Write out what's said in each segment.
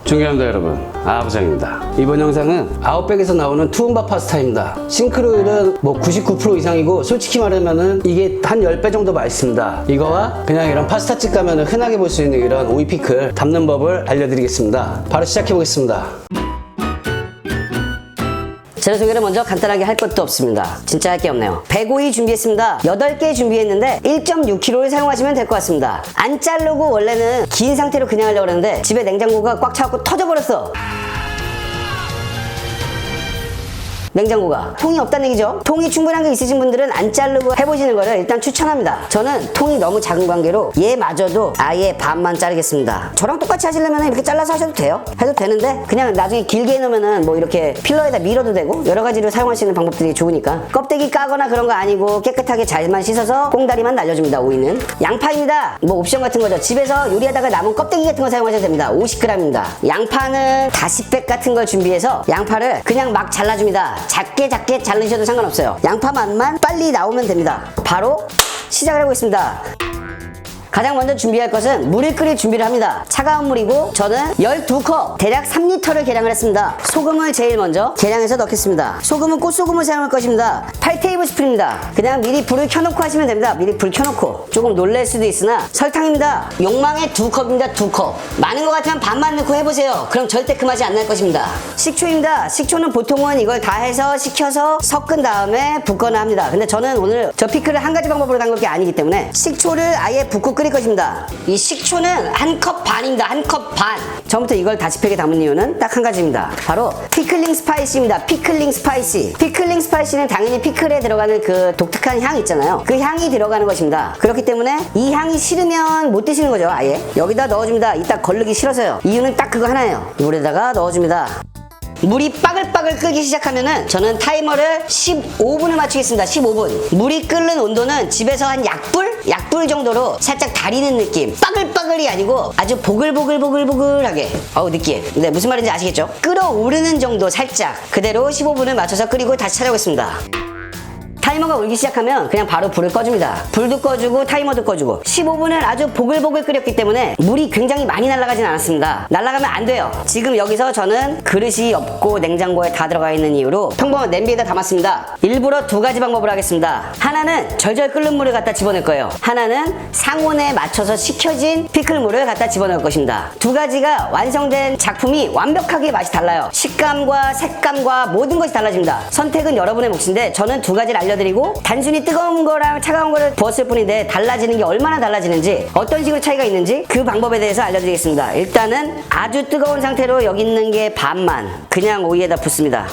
존경합니다 여러분, 아부장입니다. 이번 영상은 아웃백에서 나오는 투움바 파스타입니다. 싱크로율은 뭐 99% 이상이고 솔직히 말하면은 이게 한 10배 정도 맛있습니다. 이거와 그냥 이런 파스타집 가면은 흔하게 볼 수 있는 이런 오이 피클 담는 법을 알려드리겠습니다. 바로 시작해 보겠습니다. 재료 소개를 먼저 간단하게 할 것도 없습니다. 진짜 할 게 없네요. 105이 준비했습니다. 8개 준비했는데 1.6kg를 사용하시면 될 것 같습니다. 안 자르고 원래는 긴 상태로 그냥 하려고 그랬는데 집에 냉장고가 꽉 차갖고 터져버렸어. 냉장고가 통이 없다는 얘기죠. 통이 충분한 게 있으신 분들은 안 자르고 해보시는 거를 일단 추천합니다. 저는 통이 너무 작은 관계로 얘마저도 아예 반만 자르겠습니다. 저랑 똑같이 하시려면 이렇게 잘라서 하셔도 돼요. 해도 되는데 그냥 나중에 길게 해놓으면은 뭐 이렇게 필러에다 밀어도 되고 여러 가지로 사용할 수 있는 방법들이 좋으니까 껍데기 까거나 그런 거 아니고 깨끗하게 잘만 씻어서 꽁다리만 날려줍니다. 오이는 양파입니다. 뭐 옵션 같은 거죠. 집에서 요리하다가 남은 껍데기 같은 거 사용하셔도 됩니다. 50g입니다. 양파는 다시팩 같은 걸 준비해서 양파를 그냥 막 잘라줍니다. 작게 자르셔도 상관없어요. 양파 맛만 빨리 나오면 됩니다. 바로 시작을 해보겠습니다. 가장 먼저 준비할 것은 물을 끓일 준비를 합니다. 차가운 물이고 저는 12컵 대략 3리터를 계량을 했습니다. 소금을 제일 먼저 계량해서 넣겠습니다. 소금은 꽃소금을 사용할 것입니다. 8테이블스푼입니다. 그냥 미리 불을 켜놓고 하시면 됩니다. 미리 불 켜놓고. 조금 놀랄 수도 있으나 설탕입니다. 욕망의 2컵입니다. 2컵. 많은 것 같으면 반만 넣고 해보세요. 그럼 절대 그 맛이 안 날 것입니다. 식초입니다. 식초는 보통은 이걸 다 해서 식혀서 섞은 다음에 붓거나 합니다. 근데 저는 오늘 저 피클을 한 가지 방법으로 담글 게 아니기 때문에 식초를 아예 붓고 끓일 것입니다. 이 식초는 1컵 반입니다. 1컵 반. 처음부터 이걸 다시팩에 담은 이유는 딱 한 가지입니다. 바로 피클링 스파이시입니다. 피클링 스파이시. 피클링 스파이시는 당연히 피클에 들어가는 그 독특한 향 있잖아요. 그 향이 들어가는 것입니다. 그렇기 때문에 이 향이 싫으면 못 드시는 거죠. 아예 여기다 넣어줍니다. 이따 걸르기 싫어서요. 이유는 딱 그거 하나예요. 물에다가 넣어줍니다. 물이 빠글빠글 끓기 시작하면은 저는 타이머를 15분을 맞추겠습니다. 15분. 물이 끓는 온도는 집에서 한 약불 정도로 살짝 다리는 느낌. 빠글빠글이 아니고 아주 보글보글하게. 어우 느끼해. 근데 무슨 말인지 아시겠죠? 끓어오르는 정도 살짝. 그대로 15분을 맞춰서 끓이고 다시 찾아오겠습니다. 타이머가 울기 시작하면 그냥 바로 불을 꺼줍니다. 불도 꺼주고 타이머도 꺼주고 15분을 아주 보글보글 끓였기 때문에 물이 굉장히 많이 날아가진 않았습니다. 날아가면 안 돼요. 지금 여기서 저는 그릇이 없고 냉장고에 다 들어가 있는 이유로 평범한 냄비에다 담았습니다. 일부러 2가지 방법을 하겠습니다. 하나는 절절 끓는 물을 갖다 집어넣을 거예요. 하나는 상온에 맞춰서 식혀진 피클물을 갖다 집어넣을 것입니다. 2가지가 완성된 작품이 완벽하게 맛이 달라요. 식감과 색감과 모든 것이 달라집니다. 선택은 여러분의 몫인데 저는 2가지를 알려드리고 단순히 뜨거운 거랑 차가운 거를 부었을 뿐인데 달라지는 게 얼마나 달라지는지 어떤 식으로 차이가 있는지 그 방법에 대해서 알려드리겠습니다. 일단은 아주 뜨거운 상태로 여기 있는 게 반만 그냥 오이에다 붓습니다.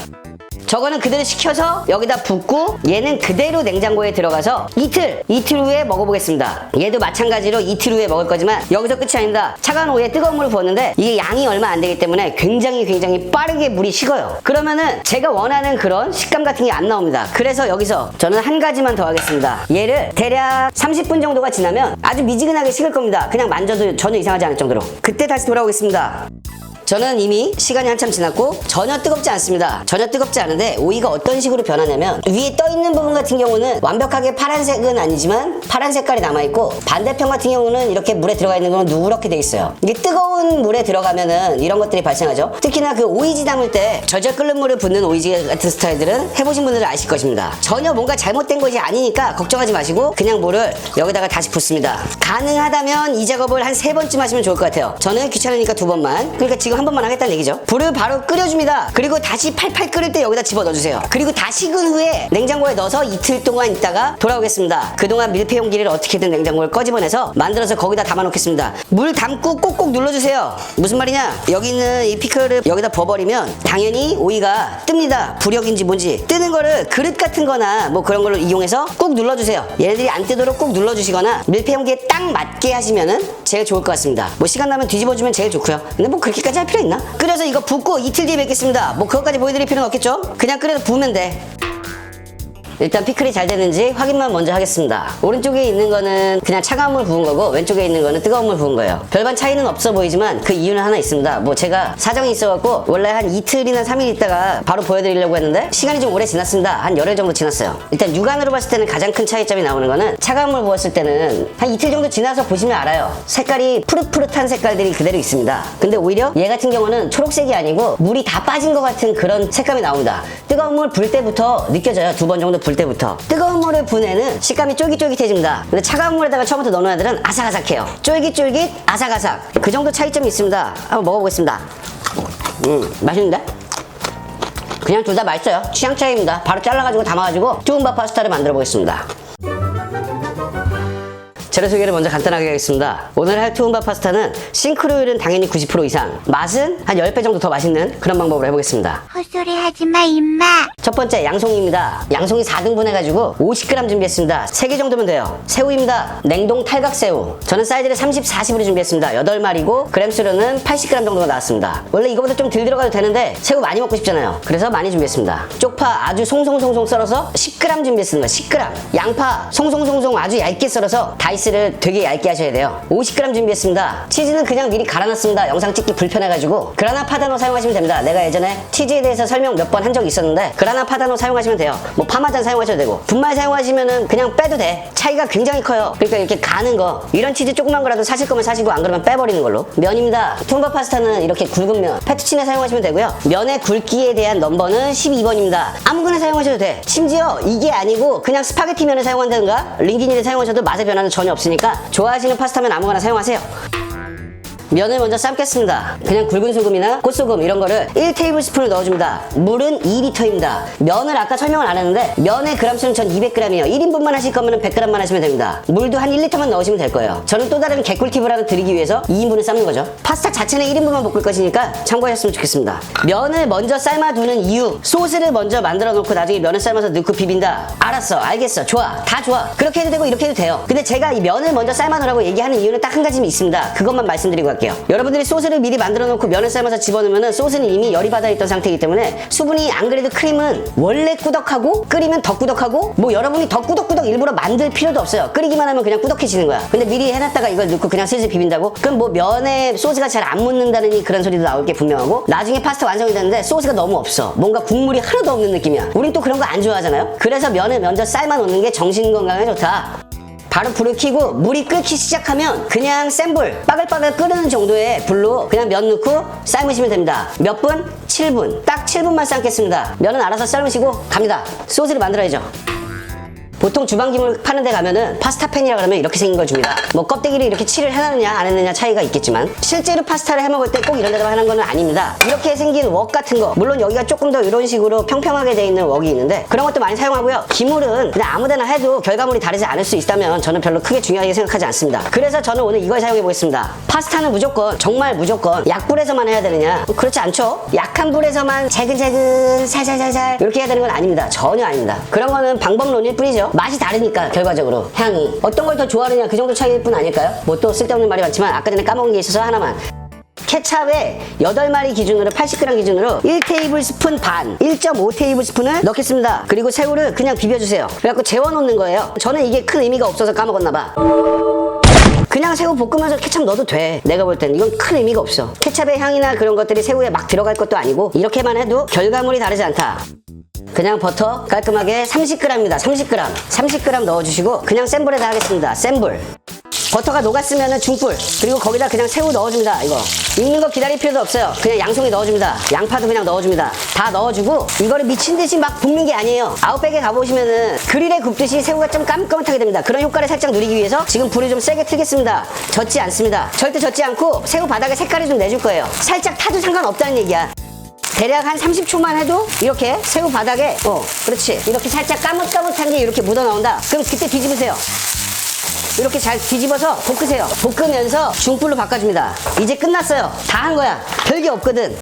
저거는 그대로 식혀서 여기다 붓고 얘는 그대로 냉장고에 들어가서 이틀 후에 먹어보겠습니다. 얘도 마찬가지로 이틀 후에 먹을 거지만 여기서 끝이 아닙니다. 차가운 오이에 뜨거운 물을 부었는데 이게 양이 얼마 안 되기 때문에 굉장히 빠르게 물이 식어요. 그러면은 제가 원하는 그런 식감 같은 게 안 나옵니다. 그래서 여기서 저는 한 가지만 더 하겠습니다. 얘를 대략 30분 정도가 지나면 아주 미지근하게 식을 겁니다. 그냥 만져도 전혀 이상하지 않을 정도로. 그때 다시 돌아오겠습니다. 저는 이미 시간이 한참 지났고 전혀 뜨겁지 않습니다. 전혀 뜨겁지 않은데 오이가 어떤 식으로 변하냐면 위에 떠있는 부분 같은 경우는 완벽하게 파란색은 아니지만 파란 색깔이 남아있고 반대편 같은 경우는 이렇게 물에 들어가 있는 건 누렇게 돼 있어요. 이게 뜨거운 물에 들어가면은 이런 것들이 발생하죠. 특히나 그 오이지 담을 때 절절 끓는 물을 붓는 오이지 같은 스타일들은 해보신 분들은 아실 것입니다. 전혀 뭔가 잘못된 것이 아니니까 걱정하지 마시고 그냥 물을 여기다가 다시 붓습니다. 가능하다면 이 작업을 한 3번쯤 하시면 좋을 것 같아요. 저는 귀찮으니까 2번만. 그러니까 지금 한 번만 하겠다는 얘기죠. 불을 바로 끓여줍니다. 그리고 다시 팔팔 끓을 때 여기다 집어넣어주세요. 그리고 다 식은 후에 냉장고에 넣어서 이틀 동안 있다가 돌아오겠습니다. 그동안 밀폐 용기를 어떻게든 냉장고를 꺼집어내서 만들어서 거기다 담아놓겠습니다. 물 담고 꼭꼭 눌러주세요. 무슨 말이냐? 여기 있는 이 피클을 여기다 부어버리면 당연히 오이가 뜹니다. 부력인지 뭔지 뜨는 거를 그릇 같은 거나 뭐 그런 걸로 이용해서 꾹 눌러주세요. 얘네들이 안 뜨도록 꾹 눌러주시거나 밀폐 용기에 딱 맞게 하시면은 제일 좋을 것 같습니다. 뭐 시간 나면 뒤집어주면 제일 좋고요. 근데 뭐 그렇게까지 할 필요 있나? 끓여서 이거 붓고 이틀 뒤에 뵙겠습니다. 뭐 그것까지 보여드릴 필요는 없겠죠? 그냥 끓여서 부으면 돼. 일단 피클이 잘 되는지 확인만 먼저 하겠습니다. 오른쪽에 있는 거는 그냥 차가운 물 부은 거고 왼쪽에 있는 거는 뜨거운 물 부은 거예요. 별반 차이는 없어 보이지만 그 이유는 하나 있습니다. 뭐 제가 사정이 있어갖고 원래 한 이틀이나 3일 있다가 바로 보여드리려고 했는데 시간이 좀 오래 지났습니다. 한 열흘 정도 지났어요. 일단 육안으로 봤을 때는 가장 큰 차이점이 나오는 거는 차가운 물 부었을 때는 한 이틀 정도 지나서 보시면 알아요. 색깔이 푸릇푸릇한 색깔들이 그대로 있습니다. 근데 오히려 얘 같은 경우는 초록색이 아니고 물이 다 빠진 것 같은 그런 색감이 나옵니다. 뜨거운 물 불 때부터 느껴져요. 2번 정도 불 때부터. 뜨거운 물을 분 애는 식감이 쫄깃쫄깃해집니다. 근데 차가운 물에다가 처음부터 넣는 애들은 아삭아삭해요. 쫄깃쫄깃 아삭아삭. 그 정도 차이점이 있습니다. 한번 먹어보겠습니다. 맛있는데? 그냥 둘 다 맛있어요. 취향 차이입니다. 바로 잘라가지고 담아가지고 투움바 파스타를 만들어 보겠습니다. 재료 소개를 먼저 간단하게 하겠습니다. 오늘 할 투움바 파스타는 싱크로율은 당연히 90% 이상, 맛은 한 10배 정도 더 맛있는 그런 방법으로 해보겠습니다. 헛소리 하지마 임마. 첫 번째 양송이입니다. 양송이 4등분 해가지고 50g 준비했습니다. 3개 정도면 돼요. 새우입니다. 냉동 탈각새우. 저는 사이즈를 30, 40으로 준비했습니다. 8마리고 그램수로는 80g 정도가 나왔습니다. 원래 이거보다 좀 덜 들어가도 되는데 새우 많이 먹고 싶잖아요. 그래서 많이 준비했습니다. 쪽파 아주 송송송송 썰어서 10g 준비했습니다. 10g. 양파 송송송송 아주 얇게 썰어서 다이스를 되게 얇게 하셔야 돼요. 50g 준비했습니다. 치즈는 그냥 미리 갈아놨습니다. 영상 찍기 불편해가지고 그라나 파다노 사용하시면 됩니다. 내가 예전에 치즈에 대해서 설명 몇 번 한 적이 있었는데 그라나 파다노 사용하시면 돼요. 뭐 파마잔 사용하셔도 되고 분말 사용하시면은 그냥 빼도 돼. 차이가 굉장히 커요. 그러니까 이렇게 가는 거 이런 치즈 조그만 거라도 사실 거면 사시고 안 그러면 빼버리는 걸로. 면입니다. 투움바 파스타는 이렇게 굵은 면 페투치네 사용하시면 되고요. 면의 굵기에 대한 넘버는 12번입니다. 아무거나 사용하셔도 돼. 심지어 이게 아니고 그냥 스파게티 면을 사용한다든가 링기니를 사용하셔도 맛의 변화는 전혀 없으니까 좋아하시는 파스타면 아무거나 사용하세요. 면을 먼저 삶겠습니다. 그냥 굵은 소금이나 꽃소금 이런 거를 1테이블스푼을 넣어줍니다. 물은 2리터입니다. 면을 아까 설명을 안 했는데 면의 그램수는 전 200g이에요. 1인분만 하실 거면 100g만 하시면 됩니다. 물도 한 1리터만 넣으시면 될 거예요. 저는 또 다른 개꿀팁을 하나 드리기 위해서 2인분을 삶는 거죠. 파스타 자체는 1인분만 볶을 것이니까 참고하셨으면 좋겠습니다. 면을 먼저 삶아두는 이유, 소스를 먼저 만들어 놓고 나중에 면을 삶아서 넣고 비빈다. 알았어, 알겠어, 좋아, 다 좋아. 그렇게 해도 되고 이렇게 해도 돼요. 근데 제가 이 면을 먼저 삶아 놓으라고 얘기하는 이유는 딱 한 가지 있습니다. 그것만 말씀드리고 갈게요. 여러분들이 소스를 미리 만들어 놓고 면을 삶아서 집어넣으면 소스는 이미 열이 받아 있던 상태이기 때문에 수분이, 안 그래도 크림은 원래 꾸덕하고 끓이면 더 꾸덕하고 뭐 여러분이 더 꾸덕꾸덕 일부러 만들 필요도 없어요. 끓이기만 하면 그냥 꾸덕해지는 거야. 근데 미리 해놨다가 이걸 넣고 그냥 슬슬 비빈다고? 그럼 뭐 면에 소스가 잘 안 묻는다는 그런 소리도 나올 게 분명하고 나중에 파스타 완성이 됐는데 소스가 너무 없어. 뭔가 국물이 하나도 없는 느낌이야. 우린 또 그런 거 안 좋아하잖아요. 그래서 면을 먼저 삶아 놓는 게 정신 건강에 좋다. 바로 불을 켜고 물이 끓기 시작하면 그냥 센 불, 빠글빠글 끓는 정도의 불로 그냥 면 넣고 삶으시면 됩니다. 몇 분? 7분. 딱 7분만 삶겠습니다. 면은 알아서 삶으시고 갑니다. 소스를 만들어야죠. 보통 주방기물 파는 데 가면은 파스타팬이라 그러면 이렇게 생긴 걸 줍니다. 뭐 껍데기를 이렇게 칠을 해놨느냐 안 했느냐 차이가 있겠지만 실제로 파스타를 해먹을 때 꼭 이런 데다가 하는 거는 아닙니다. 이렇게 생긴 웍 같은 거, 물론 여기가 조금 더 이런 식으로 평평하게 돼 있는 웍이 있는데 그런 것도 많이 사용하고요. 기물은 그냥 아무데나 해도 결과물이 다르지 않을 수 있다면 저는 별로 크게 중요하게 생각하지 않습니다. 그래서 저는 오늘 이걸 사용해 보겠습니다. 파스타는 무조건, 정말 무조건 약불에서만 해야 되느냐? 그렇지 않죠? 약한 불에서만 재근재근 살살살살 이렇게 해야 되는 건 아닙니다. 전혀 아닙니다. 그런 거는 방법론일 뿐이죠. 맛이 다르니까 결과적으로 향이 어떤 걸 더 좋아하느냐 그 정도 차이일 뿐 아닐까요? 뭐 또 쓸데없는 말이 많지만 아까 전에 까먹은 게 있어서 하나만. 케찹에 8마리 기준으로 80g 기준으로 1테이블스푼 반 1.5테이블스푼을 넣겠습니다. 그리고 새우를 그냥 비벼주세요. 그래갖고 재워놓는 거예요. 저는 이게 큰 의미가 없어서 까먹었나봐. 그냥 새우 볶으면서 케찹 넣어도 돼. 내가 볼 땐 이건 큰 의미가 없어. 케찹의 향이나 그런 것들이 새우에 막 들어갈 것도 아니고 이렇게만 해도 결과물이 다르지 않다. 그냥 버터 깔끔하게 30g입니다. 30g 넣어주시고 그냥 센 불에다 하겠습니다. 센 불. 버터가 녹았으면 중불. 그리고 거기다 그냥 새우 넣어줍니다. 이거 익는 거 기다릴 필요도 없어요. 그냥 양송이 넣어줍니다. 양파도 그냥 넣어줍니다. 다 넣어주고 이거를 미친듯이 막 볶는 게 아니에요. 아웃백에 가보시면은 그릴에 굽듯이 새우가 좀 까뭇까뭇하게 됩니다. 그런 효과를 살짝 누리기 위해서 지금 불을 좀 세게 틀겠습니다. 젖지 않습니다. 절대 젖지 않고 새우 바닥에 색깔을 좀 내줄 거예요. 살짝 타도 상관없다는 얘기야. 대략 한 30초만 해도 이렇게 새우 바닥에 그렇지, 이렇게 살짝 까뭇까뭇한 게 이렇게 묻어 나온다. 그럼 그때 뒤집으세요. 이렇게 잘 뒤집어서 볶으세요. 볶으면서 중불로 바꿔줍니다. 이제 끝났어요. 다 한 거야. 별게 없거든.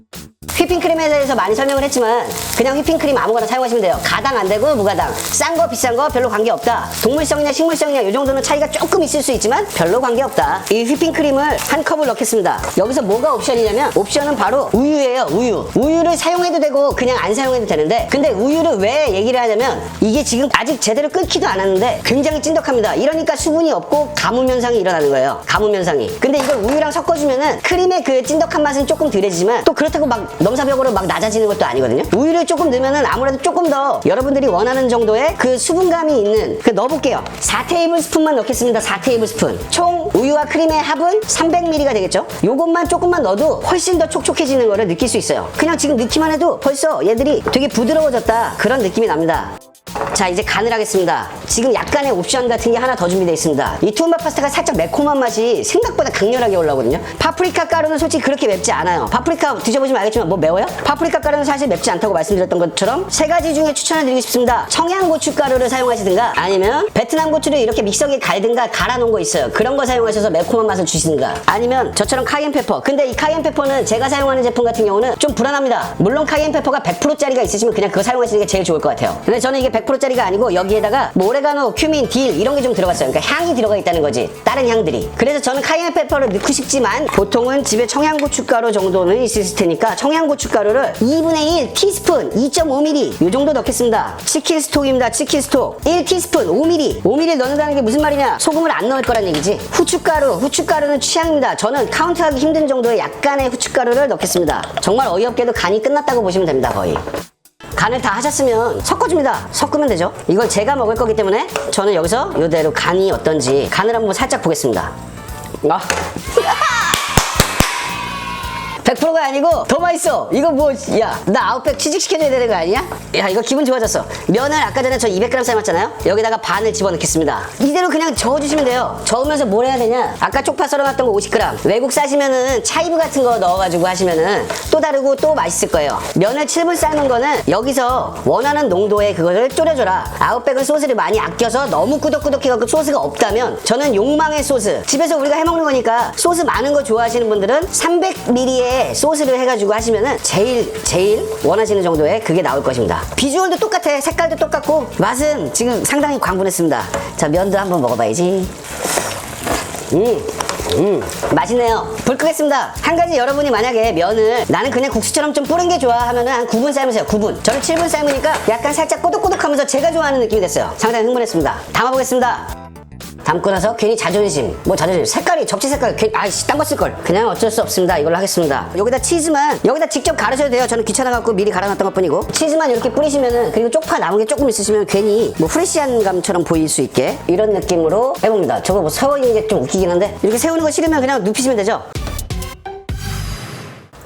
휘핑크림에 대해서 많이 설명을 했지만 그냥 휘핑크림 아무거나 사용하시면 돼요. 가당 안 되고 무가당. 싼 거 비싼 거 별로 관계없다. 동물성이나 식물성이나 이 정도는 차이가 조금 있을 수 있지만 별로 관계없다. 이 휘핑크림을 한 컵을 넣겠습니다. 여기서 뭐가 옵션이냐면 옵션은 바로 우유예요. 우유를 사용해도 되고 그냥 안 사용해도 되는데 근데 우유를 왜 얘기를 하냐면 이게 지금 아직 제대로 끓기도 않았는데 굉장히 찐득합니다. 이러니까 수분이 없고 가뭄 현상이 일어나는 거예요. 가뭄 현상이. 근데 이걸 우유랑 섞어주면은 크림의 그 찐득한 맛은 조금 덜해지지만 또 그렇다고 막 넘사벽으로 막 낮아지는 것도 아니거든요. 우유를 조금 넣으면은 아무래도 조금 더 여러분들이 원하는 정도의 그 수분감이 있는 그 넣어볼게요. 4테이블스푼만 넣겠습니다. 4테이블스푼. 총 우유와 크림의 합은 300ml가 되겠죠. 요것만 조금만 넣어도 훨씬 더 촉촉해지는 거를 느낄 수 있어요. 그냥 지금 넣기만 해도 벌써 얘들이 되게 부드러워졌다 그런 느낌이 납니다. 자, 이제 간을 하겠습니다. 지금 약간의 옵션 같은 게 하나 더 준비되어 있습니다. 이 투움밥 파스타가 살짝 매콤한 맛이 생각보다 강렬하게 올라오거든요. 파프리카 가루는 솔직히 그렇게 맵지 않아요. 파프리카 드셔보시면 알겠지만 뭐 매워요? 파프리카 가루는 사실 맵지 않다고 말씀드렸던 것처럼 세 가지 중에 추천해드리고 싶습니다. 청양고추 가루를 사용하시든가 아니면 베트남 고추를 이렇게 믹서기에 갈든가 갈아놓은 거 있어요. 그런 거 사용하셔서 매콤한 맛을 주시든가 아니면 저처럼 카이엔페퍼. 근데 이 카이엔페퍼는 제가 사용하는 제품 같은 경우는 좀 불안합니다. 물론 카이엔페퍼가 100%짜리가 있으시면 그냥 그거 사용하시는 게 제일 좋을 것 같아요. 근데 저는 이게 100%짜리가 아니고 여기에다가 뭐 오레가노, 큐민, 딜 이런 게 좀 들어갔어요. 그러니까 향이 들어가 있다는 거지. 다른 향들이. 그래서 저는 카이엔페퍼를 넣고 싶지만 보통은 집에 청양고춧가루 정도는 있을 테니까 청양고춧가루를 2분의 1 티스푼 2.5ml 이 정도 넣겠습니다. 치킨 스톡입니다. 치킨 스톡 1티스푼 5ml 5ml 넣는다는 게 무슨 말이냐? 소금을 안 넣을 거란 얘기지. 후춧가루는 취향입니다. 저는 카운트하기 힘든 정도의 약간의 후춧가루를 넣겠습니다. 정말 어이없게도 간이 끝났다고 보시면 됩니다. 거의. 간을 다 하셨으면 섞어줍니다. 섞으면 되죠. 이걸 제가 먹을 거기 때문에 저는 여기서 이대로 간이 어떤지 간을 한번 살짝 보겠습니다. 100%가 아니고 더 맛있어. 이거 뭐, 야, 나 아웃백 취직시켜줘야 되는 거 아니야? 야, 이거 기분 좋아졌어. 면을 아까 전에 저 200g 삶았잖아요. 여기다가 반을 집어넣겠습니다. 이대로 그냥 저어주시면 돼요. 저으면서 뭘 해야 되냐? 아까 쪽파 썰어놨던 거 50g. 외국 사시면은 차이브 같은 거 넣어가지고 하시면은 또 다르고 또 맛있을 거예요. 면을 7분 삶은 거는 여기서 원하는 농도의 그거를 졸여줘라. 아웃백은 소스를 많이 아껴서 너무 꾸덕꾸덕해갖고 소스가 없다면 저는 욕망의 소스. 집에서 우리가 해먹는 거니까 소스 많은 거 좋아하시는 분들은 300ml의 소스를 해가지고 하시면은 제일 원하시는 정도의 그게 나올 것입니다. 비주얼도 똑같아. 색깔도 똑같고 맛은 지금 상당히 광분했습니다. 자, 면도 한번 먹어봐야지. 맛있네요. 불 끄겠습니다. 한 가지 여러분이 만약에 면을 나는 그냥 국수처럼 좀 뿌린 게 좋아 하면은 한 9분 삶으세요. 9분. 저는 7분 삶으니까 약간 살짝 꼬독꼬독하면서 제가 좋아하는 느낌이 됐어요. 상당히 흥분했습니다. 담아보겠습니다. 담고 나서 괜히 자존심 색깔이 접시 색깔 아이씨 딴 거 쓸걸 그냥 어쩔 수 없습니다. 이걸로 하겠습니다. 여기다 치즈만 여기다 직접 갈으셔도 돼요. 저는 귀찮아갖고 미리 갈아놨던 것 뿐이고 치즈만 이렇게 뿌리시면은 그리고 쪽파 남은 게 조금 있으시면 괜히 뭐 프레시한 감처럼 보일 수 있게 이런 느낌으로 해봅니다. 저거 뭐 세우는 게 좀 웃기긴 한데 이렇게 세우는 거 싫으면 그냥 눕히시면 되죠.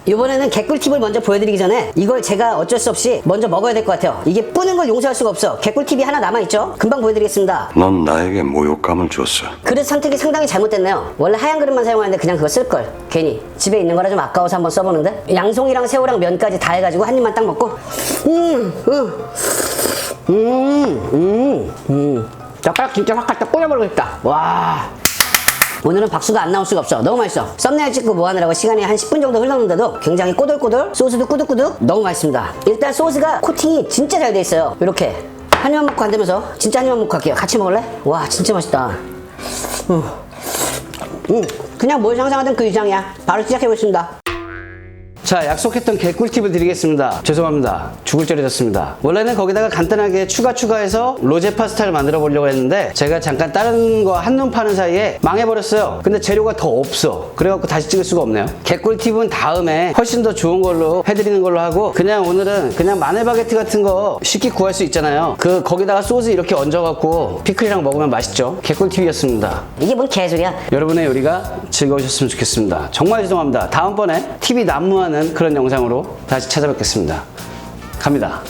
이번에는 개꿀팁을 먼저 보여드리기 전에 이걸 제가 어쩔 수 없이 먼저 먹어야 될 것 같아요. 이게 뿌는 걸 용서할 수가 없어. 개꿀팁이 하나 남아있죠? 금방 보여드리겠습니다. 넌 나에게 모욕감을 줬어. 그릇 선택이 상당히 잘못됐네요. 원래 하얀 그릇만 사용하는데 그냥 그거 쓸걸. 괜히 집에 있는 거라 좀 아까워서 한번 써보는데 양송이랑 새우랑 면까지 다 해가지고 한 입만 딱 먹고 젓가락 진짜 확 갖다 꽂아버리겠다. 와, 오늘은 박수가 안 나올 수가 없어. 너무 맛있어. 썸네일 찍고 뭐 하느라고 시간이 한 10분 정도 흘렀는데도 굉장히 꼬들꼬들 소스도 꾸덕꾸덕 너무 맛있습니다. 일단 소스가 코팅이 진짜 잘 돼 있어요. 이렇게 한 입만 먹고 안 되면서 진짜 한 입만 먹고 갈게요. 같이 먹을래? 와, 진짜 맛있다. 그냥 뭘 상상하든 그 이상이야. 바로 시작해보겠습니다. 자, 약속했던 개꿀팁을 드리겠습니다. 죄송합니다. 죽을 쩔어졌습니다. 원래는 거기다가 간단하게 추가해서 로제 파스타를 만들어 보려고 했는데 제가 잠깐 다른 거 한눈 파는 사이에 망해버렸어요. 근데 재료가 더 없어. 그래갖고 다시 찍을 수가 없네요. 개꿀팁은 다음에 훨씬 더 좋은 걸로 해드리는 걸로 하고 그냥 오늘은 그냥 마늘 바게트 같은 거 쉽게 구할 수 있잖아요. 거기다가 소스 이렇게 얹어갖고 피클이랑 먹으면 맛있죠. 개꿀팁이었습니다. 이게 뭔 개소리야. 여러분의 요리가 즐거우셨으면 좋겠습니다. 정말 죄송합니다. 다음번에 TV 난무하는 그런 영상으로 다시 찾아뵙겠습니다. 갑니다.